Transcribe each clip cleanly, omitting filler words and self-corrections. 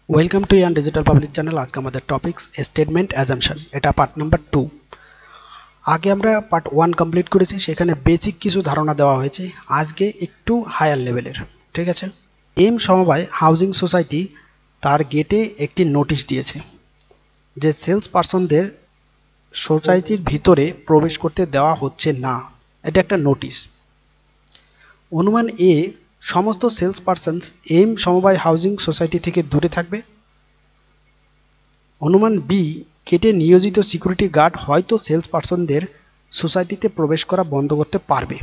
Welcome to ইয়ান digital public channel. আজকে আমাদের টপিকস স্টেটমেন্ট অ্যাজাম্পশন, এটা পার্ট নাম্বার 2। আগে আমরা পার্ট 1 কমপ্লিট করেছি, সেখানে বেসিক কিছু ধারণা দেওয়া হয়েছে। আজকে একটু হায়ার লেভেলের, ঠিক আছে। এম সমবায় হাউজিং সোসাইটি তার গেটে একটি নোটিশ দিয়েছে যে সেলস পারসনদের সোসাইটির ভিতরে প্রবেশ করতে দেওয়া হচ্ছে না। এটা একটা নোটিশ। অনুমান এ, সমস্ত সেলস পারসনস এম সমবায় হাউজিং সোসাইটি থেকে দূরে থাকবে। অনুমান বি, গেটে নিয়োজিত সিকিউরিটি গার্ড হয়তো সেলস পারসনদের সোসাইটিতে প্রবেশ করা বন্ধ করতে পারবে।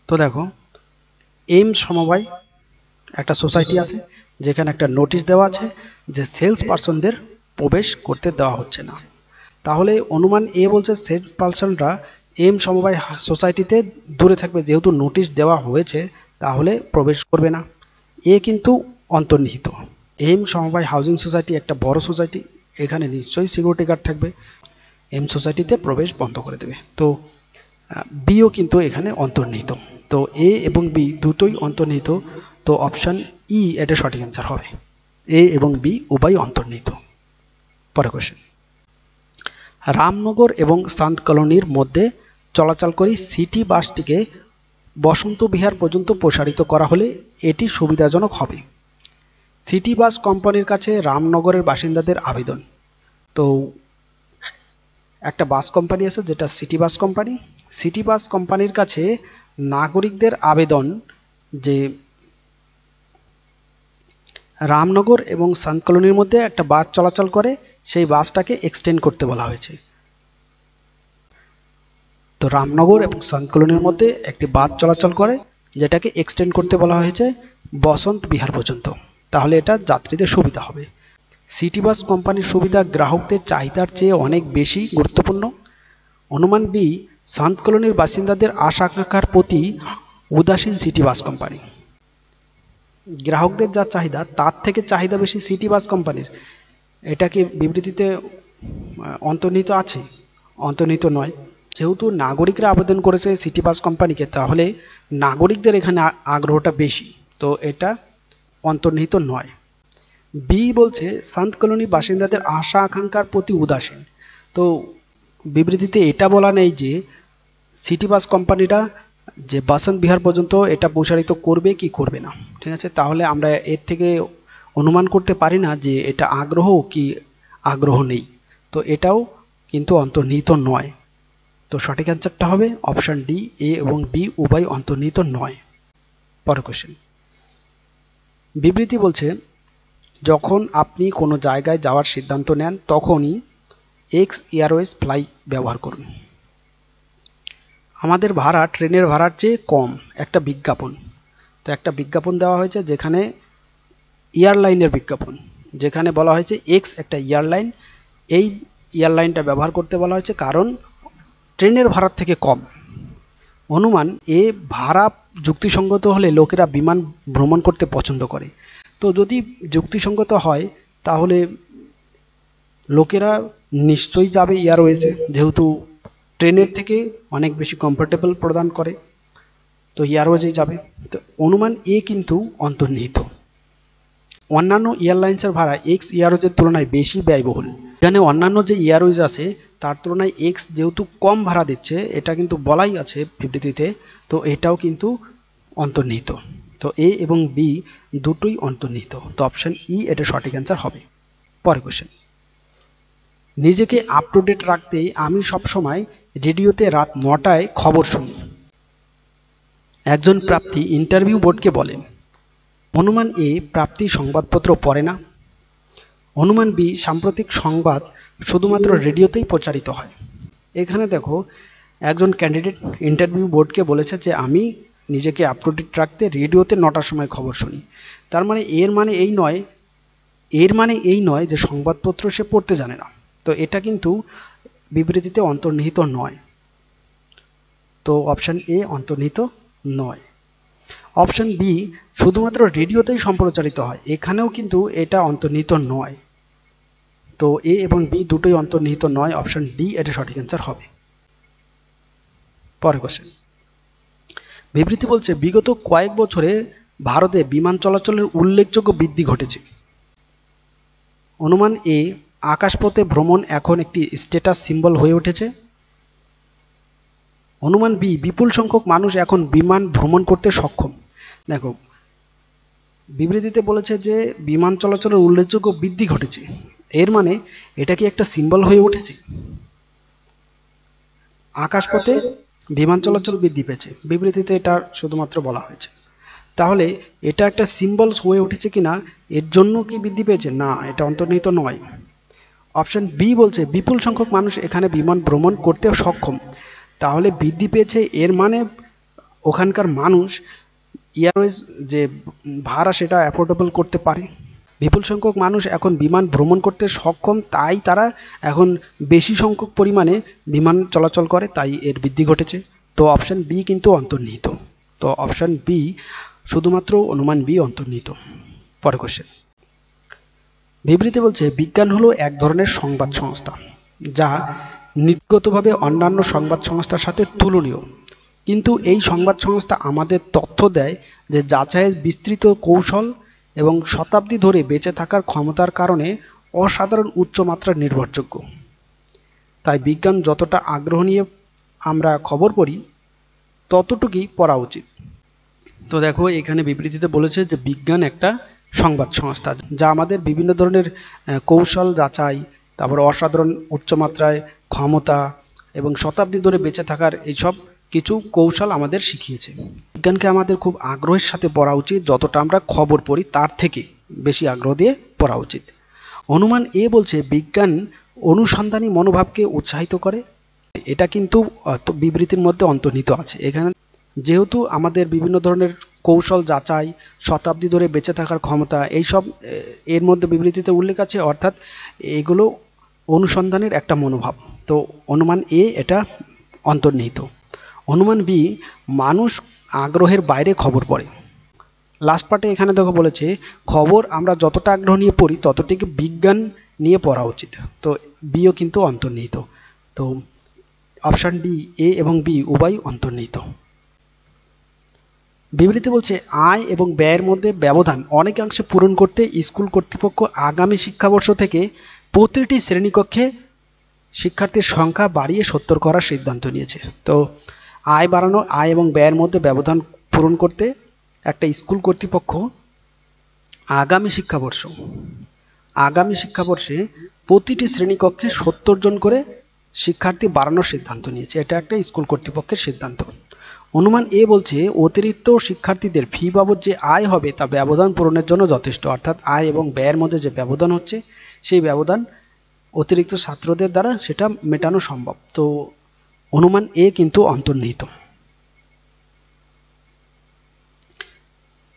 তো দেখো, এম সমবায় একটা সোসাইটি আছে যেখানে একটা নোটিশ দেওয়া আছে যে সেলস পারসনদের প্রবেশ করতে দেওয়া হচ্ছে না। তাহলে অনুমান এ বলছে সেলস পারসনরা এম সমবায় সোসাইটিতে দূরে থাকবে, যেহেতু নোটিশ দেওয়া হয়েছে তাহলে প্রবেশ করবে না। এ কিন্তু অন্তর্নিহিত। এম সমবায় হাউজিং সোসাইটি একটা বড় সোসাইটি, এখানে নিশ্চয়ই সিকিউরিটি গার্ড থাকবে, এম সোসাইটিতে প্রবেশ বন্ধ করে দেবে। তো বিও কিন্তু এখানে অন্তর্নিহিত। তো এ এবং বি দুটোই অন্তর্নিহিত। তো অপশান ই এটা সঠিক অ্যান্সার হবে। এ এবং বি উভয় অন্তর্নিহিত। পরের কোশ্চেন, রামনগর এবং সান্ত কলোনির মধ্যে চলাচলকারী সিটি বাসটিকে বসন্ত বিহার পর্যন্ত প্রসারিত করা হলে এটি সুবিধাজনক হবে। সিটি বাস কোম্পানির কাছে রামনগরের বাসিন্দাদের আবেদন। তো একটা বাস কোম্পানি আছে যেটা city bus company. City bus কোম্পানির কাছে নাগরিকদের আবেদন যে রামনগর এবং সান্ত কলোনির মধ্যে একটা বাস চলাচল করে, সেই বাসটাকে এক্সটেন্ড করতে বলা হয়েছে। তো রামনগর এবং সান্ত কলোনির মধ্যে একটি বাস চলাচল করে, যেটাকে এক্সটেন্ড করতে বলা হয়েছে বসন্ত বিহার পর্যন্ত। তাহলে এটা যাত্রীদের সুবিধা হবে। সিটি বাস কোম্পানির সুবিধা গ্রাহকদের চাহিদার চেয়ে অনেক বেশি গুরুত্বপূর্ণ। অনুমান বি, সান্ত কলোনির বাসিন্দাদের আশা আকাঙ্ক্ষার প্রতি উদাসীন সিটি বাস কোম্পানি। গ্রাহকদের যা চাহিদা তার থেকে চাহিদা বেশি সিটি বাস কোম্পানির, এটা কি বিবৃতিতে অন্তর্নিহিত আছে? অন্তর্নিহিত নয়। যেহেতু নাগরিকরা আবেদন করেছে সিটি বাস কোম্পানিকে, তাহলে নাগরিকদের এখানে আগ্রহটা বেশি, তো এটা অন্তর্নিহিত নয়। বি বলছে সান্ত কলোনি বাসিন্দাদের আশা আকাঙ্ক্ষার প্রতি উদাসীন। তো বিবৃতিতে এটা বলা নেই যে সিটি বাস কোম্পানিটা যে বসন্ত বিহার পর্যন্ত এটা প্রসারিত করবে কি করবে না, ঠিক আছে। তাহলে আমরা এর থেকে অনুমান করতে পারি না যে এটা আগ্রহ কি আগ্রহ নেই। তো এটাও কিন্তু অন্তর্নিহিত নয়। তো সঠিক অ্যান্সারটা হবে অপশান ডি, এ এবং বি উভয় অন্তর্নিহিত নয়। পরের কোশ্চেন, বিবৃতি বলছে যখন আপনি কোনো জায়গায় যাওয়ার সিদ্ধান্ত নেন তখনই এক্স এয়ারওয়েজ ফ্লাইট ব্যবহার করুন। আমাদের ভাড়া ট্রেনের ভাড়ার চেয়ে কম, একটা বিজ্ঞাপন। তো একটা বিজ্ঞাপন দেওয়া হয়েছে যেখানে এয়ারলাইনের বিজ্ঞাপন, যেখানে বলা হয়েছে এক্স একটা এয়ারলাইন, এই এয়ারলাইনটা ব্যবহার করতে বলা হয়েছে কারণ ট্রেনের ভাড়ার থেকে কম। অনুমান এ, ভাড়া যুক্তিসঙ্গত হলে লোকেরা বিমান ভ্রমণ করতে পছন্দ করে। তো যদি যুক্তিসঙ্গত হয় তাহলে লোকেরা নিশ্চয়ই যাবে এয়ারওয়েজে, যেহেতু ট্রেনের থেকে অনেক বেশি কমফোর্টেবল প্রদান করে, তো এয়ারওয়েজেই যাবে। তো অনুমান এ কিন্তু অন্তর্নিহিত। অন্যান্য এয়ারলাইন্সের ভাড়া এক্স এয়ারওয়েজের তুলনায় বেশি ব্যয়বহুল। এখানে অন্যান্য যে এয়ারওয়েজ আছে তার তুলনায় এক্স যেহেতু কম ভাড়া দিচ্ছে, এটা কিন্তু বলাই আছে বিবৃতিতে, তো এটাও কিন্তু অন্তর্নিহিত। তো এ এবং বি দুটোই অন্তর্নিহিত। তো অপশান ই এটা সঠিক অ্যান্সার হবে। পরের কোশ্চেন, নিজেকে আপ টু ডেট রাখতে আমি সবসময় রেডিওতে রাত 9টায় খবর শুনি। একজন প্রার্থী ইন্টারভিউ বোর্ডকে বলেন। অনুমান এ, প্রার্থী সংবাদপত্র পড়ে না। অনুমান বি, সাম্প্রতিক সংবাদ শুধুমাত্র রেডিওতেই প্রচারিত হয়। এখানে দেখো, একজন ক্যান্ডিডেট ইন্টারভিউ বোর্ডকে বলেছে যে আমি নিজেকে আপ টু ডেট রাখতে রেডিওতে 9টার সময় খবর শুনি। তার মানে এর মানে এই নয় যে সংবাদপত্র সে পড়তে জানে না। তো এটা কিন্তু বিবৃতিতে অন্তর্নিহিত নয়। তো অপশান এ অন্তর্নিহিত নয়। অপশান বি, শুধুমাত্র রেডিওতেই সম্প্রচারিত হয়, এখানেও কিন্তু এটা অন্তর্নিহিত নয়। তো এ এবং বি দুটোই অন্তর্নিহিত নয়। অপশান ডি এটা সঠিক অ্যান্সার হবে। পরের কোশ্চেন, বিবৃতি বলছে বিগত কয়েক বছরে ভারতে বিমান চলাচলের উল্লেখযোগ্য বৃদ্ধি ঘটেছে। অনুমান এ, আকাশপথে ভ্রমণ এখন একটি স্ট্যাটাস সিম্বল হয়ে উঠেছে। অনুমান বি, বিপুল সংখ্যক মানুষ এখন বিমান ভ্রমণ করতে সক্ষম। দেখো, বিবৃতিতে বলেছে যে বিমান চলাচলের উল্লেখযোগ্য বৃদ্ধি ঘটেছে, এর মানে এটা কি একটা সিম্বল হয়ে উঠেছে? আকাশপথে বিমান চলাচল বৃদ্ধি পেয়েছে, বিবৃতিতে এটা শুধুমাত্র বলা হয়েছে। তাহলে এটা একটা সিম্বল হয়ে উঠেছে কিনা, এর জন্য কি বৃদ্ধি পেয়েছে? না, এটা অন্তর্নিহিত নয়। অপশন বি বলছে বিপুল সংখ্যক মানুষ এখানে বিমান ভ্রমণ করতে সক্ষম। তাহলে বৃদ্ধি পেয়েছে, এর মানে ওখানকার মানুষ এয়ারওয়েজ যে ভাড়া সেটা অ্যাফোর্ডেবল করতে পারে। বিপুল সংখ্যক মানুষ এখন বিমান ভ্রমণ করতে সক্ষম, তাই তারা এখন বেশি সংখ্যক পরিমাণে বিমান চলাচল করে, তাই এর বৃদ্ধি ঘটেছে। তো অপশন বি কিন্তু অন্তর্নিহিত। তো অপশন বি, শুধুমাত্র অনুমান বি অন্তর্নিহিত। পরের কোশ্চেন, বিবৃতি বলছে বিজ্ঞান হলো এক ধরনের সংবাদ সংস্থা যা নীতিগতভাবে অন্যান্য সংবাদ সংস্থার সাথে তুলনীয়, কিন্তু এই সংবাদ সংস্থা আমাদের তথ্য দেয় যে যাচাইয়ের বিস্তৃত কৌশল এবং শতাব্দী ধরে বেঁচে থাকার ক্ষমতার কারণে অসাধারণ উচ্চমাত্রার নির্ভরযোগ্য। তাই বিজ্ঞান যতটা আগ্রহ নিয়ে আমরা খবর পড়ি ততটুকুই পড়া উচিত। তো দেখো, এখানে বিবৃতিতে বলেছে যে বিজ্ঞান একটা সংবাদ সংস্থা যা আমাদের বিভিন্ন ধরনের কৌশল যাচাই, তারপর অসাধারণ উচ্চমাত্রায় ক্ষমতা এবং শতাব্দী ধরে বেঁচে থাকার এইসব কিছু কৌশল আমাদের শিখিয়েছে। বিজ্ঞানকে আমাদের খুব আগ্রহের সাথে পড়া উচিত, যতটা আমরা খবর পড়ি তার থেকে বেশি আগ্রহ দিয়ে পড়া উচিত। অনুমান এ বলছে বিজ্ঞান অনুসন্ধানী মনোভাবকে উৎসাহিত করে, এটা কিন্তু বিবৃতির মধ্যে অন্তর্নিহিত আছে। এখানে যেহেতু আমাদের বিভিন্ন ধরনের কৌশল যাচাই, শতাব্দী ধরে বেঁচে থাকার ক্ষমতা, এইসব এর মধ্যে বিবৃতিতে উল্লেখ আছে, অর্থাৎ এগুলো অনুসন্ধানের একটা মনোভাব। তো অনুমান এ এটা অন্তর্নিহিত। অনুমান বি, মানুষ আগ্রহের বাইরে খবর পড়ে। লাস্ট পার্টে এখানে দেখো বলেছে খবর আমরা যতটা আগ্রহ নিয়ে পড়ি ততটুকু বিজ্ঞান নিয়ে পড়া উচিত। তো বিও কিন্তু অন্তর্নিহিত। তো অপশান ডি, এ এবং বি উভয় অন্তর্নিহিত। বিবৃতি বলছে আয় এবং ব্যয়ের মধ্যে ব্যবধান অনেকাংশে পূরণ করতে স্কুল কর্তৃপক্ষ আগামী শিক্ষাবর্ষ থেকে প্রতিটি শ্রেণীকক্ষে শিক্ষার্থীর সংখ্যা বাড়িয়ে 70 করার সিদ্ধান্ত নিয়েছে। তো আয় বাড়ানো, আয় এবং ব্যয়ের মধ্যে ব্যবধান পূরণ করতে একটা স্কুল কর্তৃপক্ষ আগামী শিক্ষাবর্ষে প্রতিটি শ্রেণীকক্ষে 70 জন করে শিক্ষার্থী বাড়ানোর সিদ্ধান্ত নিয়েছে। এটা একটা স্কুল কর্তৃপক্ষের সিদ্ধান্ত। অনুমান এ বলছে অতিরিক্ত শিক্ষার্থীদের ফি বাবদ যে আয় হবে তা ব্যবধান পূরণের জন্য যথেষ্ট, অর্থাৎ আয় এবং ব্যয়ের মধ্যে যে ব্যবধান হচ্ছে সেই ব্যবধান অতিরিক্ত ছাত্রদের দ্বারা সেটা মেটানো সম্ভব। তো অনুমান এ কিন্তু অন্তর্নিহিত।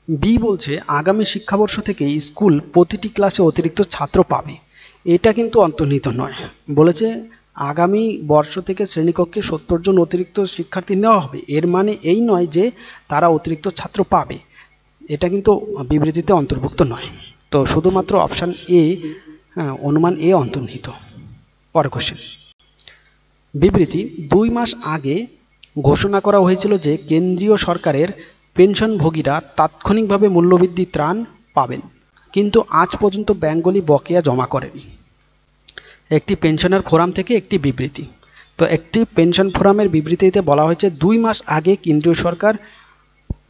বি বলছে আগামী শিক্ষাবর্ষ থেকে স্কুল প্রতিটি ক্লাসে অতিরিক্ত ছাত্র পাবে, এটা কিন্তু অন্তর্নিহিত নয়। বলেছে আগামী বর্ষ থেকে শ্রেণীকক্ষে 70 জন অতিরিক্ত শিক্ষার্থী নেওয়া হবে, এর মানে এই নয় যে তারা অতিরিক্ত ছাত্র পাবে, এটা কিন্তু বিবৃতিতে অন্তর্ভুক্ত নয়। তো শুধুমাত্র অপশান এ, অনুমান এ অন্তর্নিহিত। পরের কোশ্চেন, বিবৃতি 2 মাস আগে ঘোষণা করা হয়েছিল যে কেন্দ্রীয় সরকারের পেনশনভোগীরা তাৎক্ষণিকভাবে মূল্যবৃদ্ধি ত্রাণ পাবেন, কিন্তু আজ পর্যন্ত ব্যাংকগুলি বকেয়া জমা করেনি। একটি পেনশনার ফোরাম থেকে একটি বিবৃতি। তো একটি পেনশন ফোরামের বিবৃতিতে বলা হয়েছে 2 মাস আগে কেন্দ্রীয় সরকার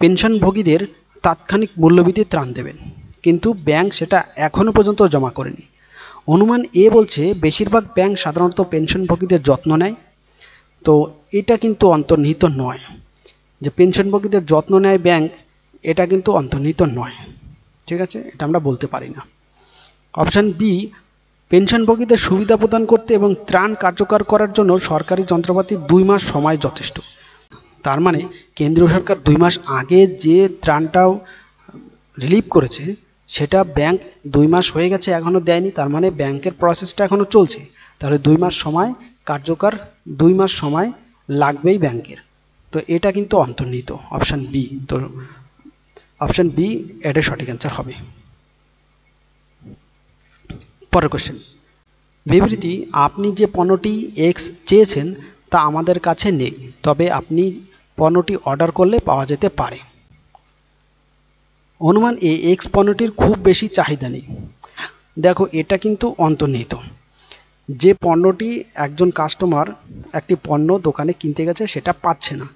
পেনশনভোগীদের তাৎক্ষণিক মূল্যবৃদ্ধি ত্রাণ দেবেন, কিন্তু ব্যাংক সেটা এখনো পর্যন্ত জমা করেনি। অনুমান এ বলছে বেশিরভাগ ব্যাংক সাধারণত পেনশনভোগীদের যত্ন নেয়। তো এটা কিন্তু অন্তর্নিহিত নয়, যে পেনশনভোগীদের যত্ন নেয় ব্যাংক, এটা কিন্তু অন্তর্নিহিত নয়। ঠিক আছে, এটা আমরা বলতে পারি না। অপশান বি, পেনশনভোগীদের সুবিধা প্রদান করতে এবং ত্রাণ কার্যকর করার জন্য সরকারি যন্ত্রপাতি 2 মাস সময় যথেষ্ট। তার মানে কেন্দ্রীয় সরকার 2 মাস আগে যে ত্রাণটাও রিলিভ করেছে সেটা ব্যাংক 2 মাস হয়ে গেছে এখনো দেয়নি, তার মানে ব্যাংকের প্রসেসটা এখনো চলছে। তাহলে 2 মাস সময় কার্যকর, 2 মাস সময় লাগবেই ব্যাংকের। তো এটা কিন্তু অন্তর্নিহিত, অপশান বি। তো অপশান বি এটা সঠিক অ্যান্সার হবে। পরের কোশ্চেন, বিবৃতি আপনি যে পণ্যটি এক্স চেয়েছেন তা আমাদের কাছে নেই, তবে আপনি পণ্যটি অর্ডার করলে পাওয়া যেতে পারে। অনুমান এ এক্স পণ্যটির খুব বেশি চাহিদা নেই। দেখো এটা কিন্তু অন্তর্নিহিত। যে পণ্যটি একজন কাস্টমার একটি পণ্য দোকানে কিনতে গেছে সেটা পাচ্ছে না,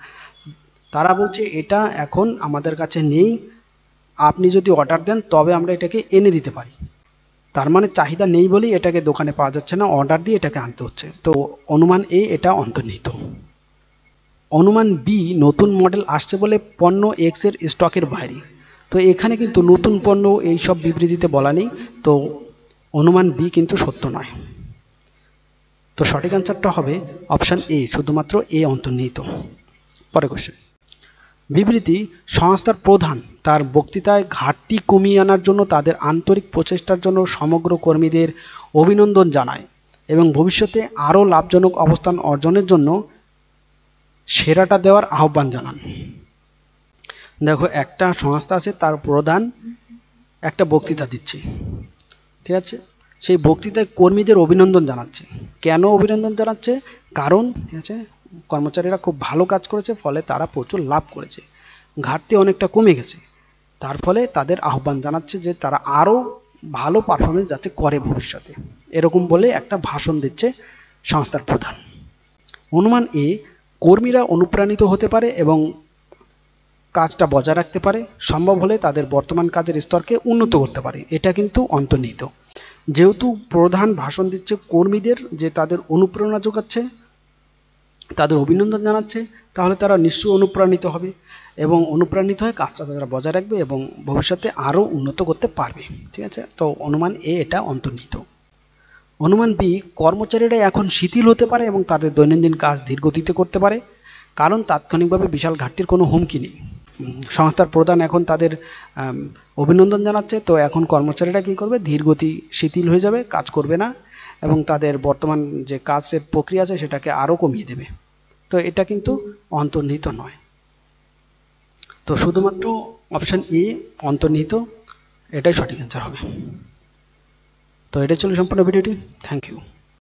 তারা বলছে এটা এখন আমাদের কাছে নেই, আপনি যদি অর্ডার দেন তবে আমরা এটাকে এনে দিতে পারি। তার মানে চাহিদা নেই বলেই এটাকে দোকানে পাওয়া যাচ্ছে না, অর্ডার দিয়ে এটাকে আনতে হচ্ছে। তো অনুমান এ এটা অন্তর্নিহিত। অনুমান বি নতুন মডেল আসছে বলে পণ্য এক্স এর স্টকের বাইরে। তো এখানে কিন্তু নতুন পণ্য এইসব বিবৃতিতে বলা নেই, তো অনুমান বি কিন্তু সত্য নয়। তো সঠিক অ্যান্সারটা হবে অপশান এ, শুধুমাত্র এ অন্তর্নিহিত। পরে কোশ্চেন, বিবৃতি সংস্থার প্রধান তার বক্তৃতায় ঘাটতি কমিয়ে আনার জন্য তাদের আন্তরিক প্রচেষ্টার জন্য সমগ্র কর্মীদের অভিনন্দন জানায় এবং ভবিষ্যতে আরও লাভজনক অবস্থান অর্জনের জন্য সেরাটা দেওয়ার আহ্বান জানান। দেখো একটা সংস্থা আছে, তার প্রধান একটা বক্তৃতা দিচ্ছে, ঠিক আছে, সেই বক্তৃতায় কর্মীদের অভিনন্দন জানাচ্ছে। কেন অভিনন্দন জানাচ্ছে? কারণ ঠিক আছে কর্মচারীরা খুব ভালো কাজ করেছে, ফলে তারা প্রচুর লাভ করেছে, ঘাটতি অনেকটা কমে গেছে, তার ফলে তাদের আহ্বান জানাচ্ছে যে তারা আরও ভালো পারফরমেন্স যাতে করে ভবিষ্যতে, এরকম বলে একটা ভাষণ দিচ্ছে সংস্থার প্রধান। অনুমান এ কর্মীরা অনুপ্রাণিত হতে পারে এবং কাজটা বজায় রাখতে পারে, সম্ভব হলে তাদের বর্তমান কাজের স্তরকে উন্নত করতে পারে। এটা কিন্তু অন্তর্নিহিত। যেহেতু প্রধান ভাষণ দিচ্ছে কর্মীদের, যে তাদের অনুপ্রেরণা যোগাচ্ছে, তাদের অভিনন্দন জানাচ্ছে, তাহলে তারা নিশ্চয়ই অনুপ্রাণিত হবে এবং অনুপ্রাণিত হয়ে কাজটা তারা বজায় রাখবে এবং ভবিষ্যতে আরও উন্নত করতে পারবে। ঠিক আছে, তো অনুমান এ এটা অন্তর্নিহিত। অনুমান বি কর্মচারীরা এখন শিথিল হতে পারে এবং তাদের দৈনন্দিন কাজ ধীর গতিতে করতে পারে, কারণ তাৎক্ষণিকভাবে বিশাল ঘাটতির কোনো হুমকি নেই। সংস্থার প্রধান এখন তাদের অভিনন্দন জানাচ্ছে, তো এখন কর্মচারীরা কী করবে? ধীর গতি, শিথিল হয়ে যাবে, কাজ করবে না এবং তাদের বর্তমান যে কাজের প্রক্রিয়া আছে সেটাকে আরও কমিয়ে দেবে। তো এটা কিন্তু অন্তর্নিহিত নয়। তো শুধুমাত্র অপশান এ অন্তর্নিহিত, এটাই সঠিক অ্যান্সার হবে। তো এটাই ছিল সম্পূর্ণ ভিডিওটি। Thank you.